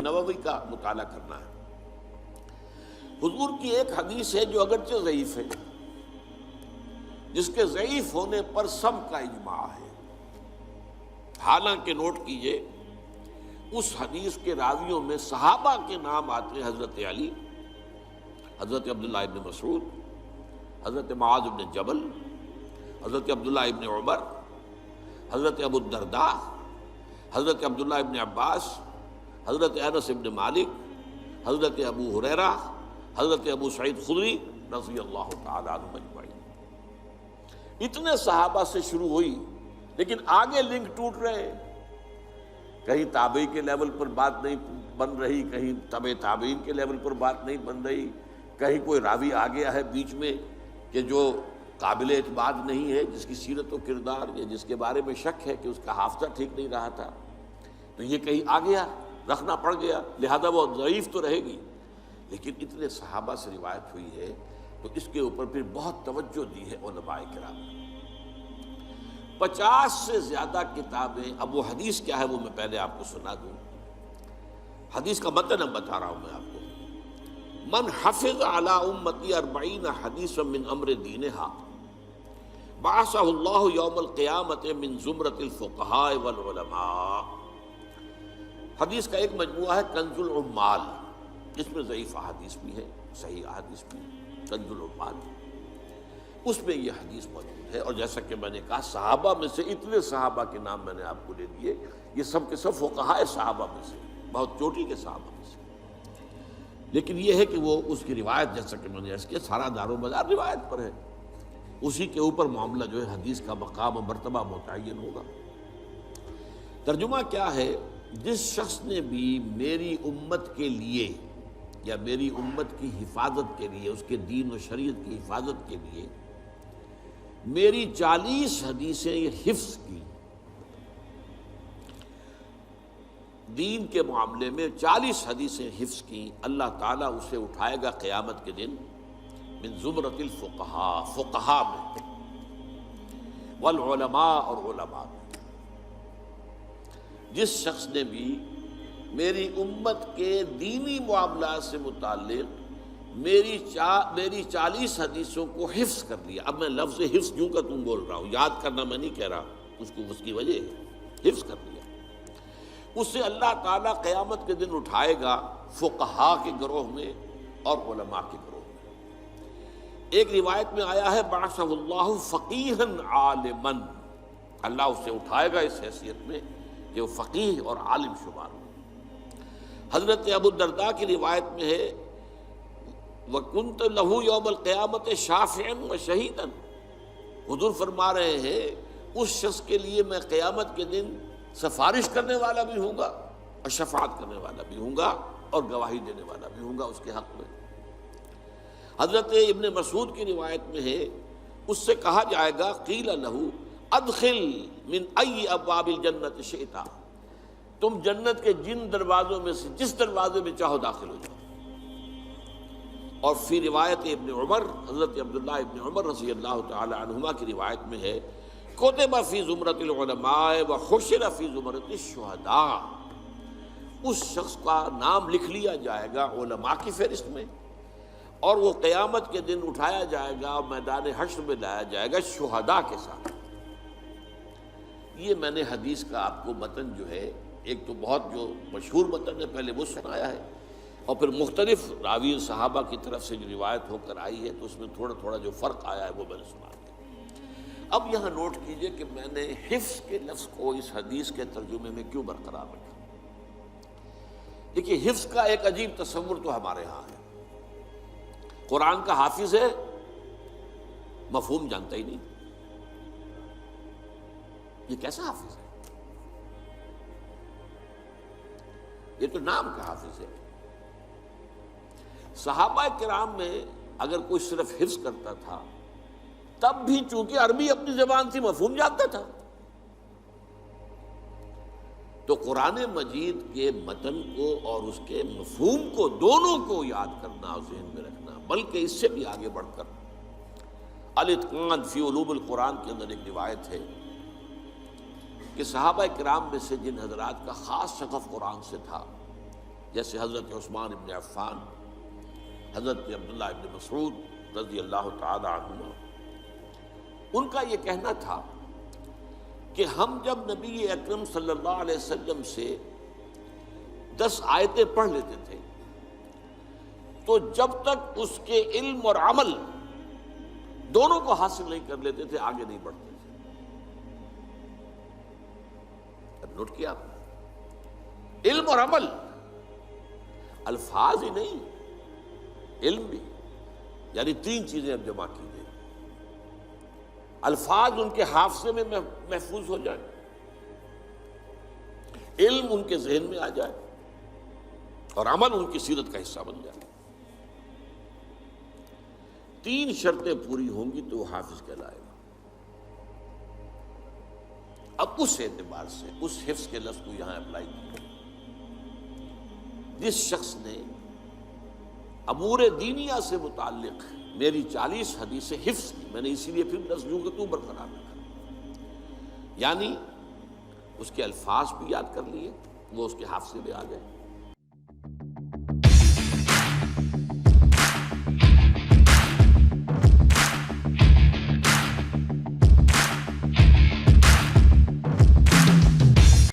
نبوی کا مطالعہ کرنا ہے۔ حضور کی ایک حدیث ہے جو اگرچہ ضعیف ہے، جس کے ضعیف ہونے پر سب کا اجماع ہے، حالانکہ نوٹ کیجئے اس حدیث کے راویوں میں صحابہ کے نام آتے ہیں، حضرت علی، حضرت عبداللہ ابن مسعود، حضرت معاذ ابن جبل، حضرت عبداللہ ابن عمر، حضرت ابو الدرداء، حضرت عبداللہ ابن عباس، حضرت انس ابن مالک، حضرت ابو ہریرہ، حضرت ابو سعید خدری رضی اللہ تعالیٰ عنہ اجمعین۔ اتنے صحابہ سے شروع ہوئی، لیکن آگے لنک ٹوٹ رہے، کہیں تابعی کے لیول پر بات نہیں بن رہی، کہیں تبع تابعین کے لیول پر بات نہیں بن رہی، کہیں کوئی راوی آ گیا ہے بیچ میں کہ جو قابل اعتماد نہیں ہے، جس کی سیرت و کردار یا جس کے بارے میں شک ہے کہ اس کا حافظہ ٹھیک نہیں رہا تھا، تو یہ کہیں آ گیا، رکھنا پڑ گیا، لہذا وہ ضعیف تو رہے گی۔ لیکن اتنے صحابہ سے روایت ہوئی ہے تو اس کے اوپر پھر بہت توجہ دی ہے علماء کرام نے۔ 50 سے زیادہ کتابیں، اب وہ حدیث کیا ہے وہ میں پہلے آپ کو سنا دوں۔ حدیث کا متن اب بتا رہا ہوں میں آپ کو۔ من حفظ علی امتی 40 حدیثا من امر دینها بعثہ اللہ یوم القیامت من زمرۃ الفقہاء والعلماء۔ حدیث کا ایک مجموعہ ہے کنز العمال، جس میں ضعیف احادیث بھی ہے، صحیح احادیث بھی ہے، کنز العمال، اس میں یہ حدیث موجود ہے۔ اور جیسا کہ میں نے کہا صحابہ میں سے اتنے صحابہ کے نام میں نے آپ کو لے دیے، یہ سب کے سب فقہاء صحابہ میں سے، بہت چوٹی کے صحابہ میں سے۔ لیکن یہ ہے کہ وہ اس کی روایت، جیسا کہ میں نے عرض کیا، سارا دار و مدار روایت پر ہے، اسی کے اوپر معاملہ جو ہے حدیث کا مقام و مرتبہ متعین ہوگا۔ ترجمہ کیا ہے؟ جس شخص نے بھی میری امت کے لیے یا میری امت کی حفاظت کے لیے، اس کے دین و شریعت کی حفاظت کے لیے میری 40 حدیثیں حفظ کی، دین کے معاملے میں 40 حدیثیں حفظ کی، اللہ تعالیٰ اسے اٹھائے گا قیامت کے دن من زمرۃ الفقہاء، فقہاء میں، والعلماء اور علماء میں۔ جس شخص نے بھی میری امت کے دینی معاملات سے متعلق میری 40 حدیثوں کو حفظ کر لیا۔ اب میں لفظ حفظ یوں کا تم بول رہا ہوں، یاد کرنا میں نہیں کہہ رہا، اس کی وجہ ہے حفظ کر لیا، اسے اللہ تعالیٰ قیامت کے دن اٹھائے گا فقہاء کے گروہ میں اور علماء کے گروہ میں۔ ایک روایت میں آیا ہے بعثہ اللہ فقیہا عالما، اللہ اسے اٹھائے گا اس حیثیت میں کہ وہ فقیہ اور عالم شمار ہو۔ حضرت ابو الدرداء کی روایت میں ہے وَكُنْتَ لَهُ يَوْمَ الْقِيَامَةِ شَافِعًا وَشَهِيدًا، حضور فرما رہے ہیں اس شخص کے لیے میں قیامت کے دن سفارش کرنے والا بھی ہوں گا اور شفاعت کرنے والا بھی ہوں گا اور گواہی دینے والا بھی ہوں گا اس کے حق میں۔ حضرت ابن مسعود کی روایت میں ہے اس سے کہا جائے گا قیل لہ ادخل من ای ابواب الجنت شئت، تم جنت کے جن دروازوں میں سے جس دروازے میں چاہو داخل ہو جاؤ۔ اور فی روایت ابن عمر، حضرت عبداللہ ابن عمر رضی اللہ تعالی عنہما کی روایت میں ہے کتب فی زمرۃ العلماء وحشر فی زمرۃ الشہداء، اس شخص کا نام لکھ لیا جائے گا علماء کی فہرست میں، اور وہ قیامت کے دن اٹھایا جائے گا اور میدان حشر میں لایا جائے گا شہداء کے ساتھ۔ یہ میں نے حدیث کا آپ کو متن جو ہے، ایک تو بہت جو مشہور متن ہے پہلے وہ سنایا ہے، اور پھر مختلف راوی صحابہ کی طرف سے جو روایت ہو کر آئی ہے تو اس میں تھوڑا تھوڑا جو فرق آیا ہے وہ میں نے سنا دیا۔ اب یہاں نوٹ کیجئے کہ میں نے حفظ کے لفظ کو اس حدیث کے ترجمے میں کیوں برقرار رکھا۔ دیکھیے حفظ کا ایک عجیب تصور تو ہمارے ہاں ہے، قرآن کا حافظ ہے، مفہوم جانتا ہی نہیں، یہ کیسا حافظ ہے؟ یہ تو نام کا حافظ ہے۔ صحابہ کرام میں اگر کوئی صرف حفظ کرتا تھا تب بھی چونکہ عربی اپنی زبان تھی مفہوم جانتا تھا، تو قرآن مجید کے متن کو اور اس کے مفہوم کو دونوں کو یاد کرنا اور ذہن میں رکھنا، بلکہ اس سے بھی آگے بڑھ کر الاتقان فی علوم القرآن کے اندر ایک روایت ہے کہ صحابہ کرام میں سے جن حضرات کا خاص شغف قرآن سے تھا جیسے حضرت عثمان ابن عفان، حضرت عبداللہ ابن مسعود رضی اللہ تعالی عنہ، ان کا یہ کہنا تھا کہ ہم جب نبی اکرم صلی اللہ علیہ وسلم سے 10 آیتیں پڑھ لیتے تھے تو جب تک اس کے علم اور عمل دونوں کو حاصل نہیں کر لیتے تھے آگے نہیں بڑھتے تھے۔ نوٹ کیا آپ نے؟ علم اور عمل، الفاظ ہی نہیں، علم بھی، یعنی 3 چیزیں اب جمع کی گئی۔ الفاظ ان کے حافظے میں محفوظ ہو جائے، علم ان کے ذہن میں آ جائے، اور عمل ان کی سیرت کا حصہ بن جائے۔ 3 شرطیں پوری ہوں گی تو وہ حافظ کہلائے گا۔ اب اس اعتبار سے اس حفظ کے لفظ کو یہاں اپلائی کیا، جس شخص نے امور دینیہ سے متعلق میری 40 حدیثیں حفظ کی، میں نے اسی لیے پھر لفظ یوں کہ تو برقرار رکھا، یعنی اس کے الفاظ بھی یاد کر لیے، وہ اس کے حافظے میں آ گئے،